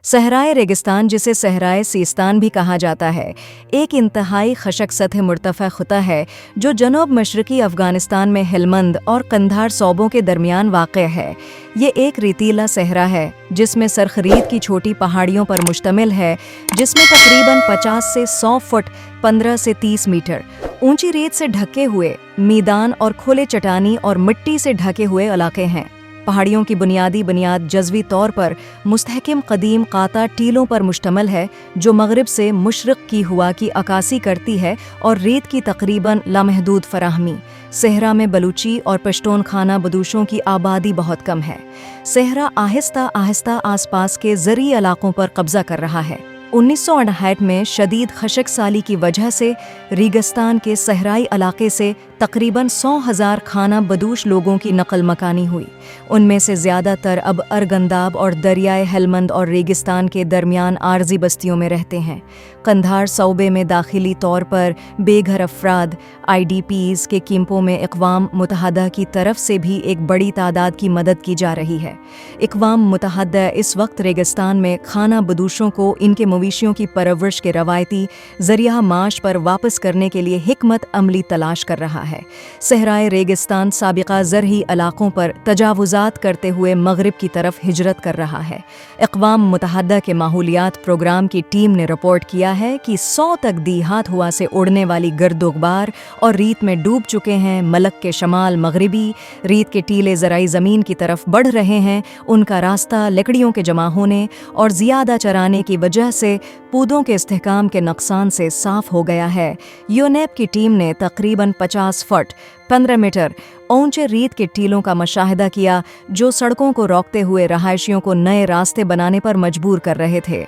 صحرائے ریگستان، جسے صحرائے سیستان بھی کہا جاتا ہے، ایک انتہائی خشک سطح مرتفع خطہ ہے جو جنوب مشرقی افغانستان میں ہلمند اور قندھار صوبوں کے درمیان واقع ہے۔ یہ ایک ریتیلا صحرا ہے جس میں سرخ ریت کی چھوٹی پہاڑیوں پر مشتمل ہے، جس میں تقریباً 50 سے 100 فٹ 15 سے 30 میٹر اونچی ریت سے ڈھکے ہوئے میدان اور کھلے چٹانی اور مٹی سے ڈھکے ہوئے علاقے ہیں۔ پہاڑیوں کی بنیادی بنیاد جزوی طور پر مستحکم قدیم قاطع ٹیلوں پر مشتمل ہے جو مغرب سے مشرق کی ہوا کی عکاسی کرتی ہے اور ریت کی تقریباً لامحدود فراہمی۔ صحرا میں بلوچی اور پشتون خانہ بدوشوں کی آبادی بہت کم ہے۔ صحرا آہستہ آہستہ آس پاس کے زرعی علاقوں پر قبضہ کر رہا ہے۔ 1968 میں شدید خشک سالی کی وجہ سے ریگستان کے صحرائی علاقے سے تقریباً 100,000 خانہ بدوش لوگوں کی نقل مکانی ہوئی۔ ان میں سے زیادہ تر اب ارگنداب اور دریائے ہلمند اور ریگستان کے درمیان عارضی بستیوں میں رہتے ہیں۔ قندھار صوبے میں داخلی طور پر بے گھر افراد IDPs کے کیمپوں میں اقوام متحدہ کی طرف سے بھی ایک بڑی تعداد کی مدد کی جا رہی ہے۔ اقوام متحدہ اس وقت ریگستان میں خانہ بدوشوں کو ان کے مویشیوں کی پرورش کے روایتی ذریعہ معاش پر واپس کرنے کے لیے حکمت عملی تلاش کر رہا ہے۔ صحرائے ریگستان سابقہ زرعی علاقوں پر تجاوزات کرتے ہوئے مغرب کی طرف ہجرت کر رہا ہے۔ اقوام متحدہ کے ماحولیات پروگرام کی ٹیم نے رپورٹ کیا ہے کہ 100 تک دیہات ہوا سے اڑنے والی گرد و غبار اور ریت میں ڈوب چکے ہیں۔ ملک کے شمال مغربی ریت کے ٹیلے زرعی زمین کی طرف بڑھ رہے ہیں۔ ان کا راستہ لکڑیوں کے جمع ہونے اور زیادہ چرانے کی وجہ سے پودوں کے استحکام کے نقصان سے صاف ہو گیا ہے۔ یونیپ کی ٹیم نے تقریباً 50 فٹ 15 میٹر اونچے ریت کے ٹیلوں کا مشاہدہ کیا جو سڑکوں کو روکتے ہوئے رہائشیوں کو نئے راستے بنانے پر مجبور کر رہے تھے۔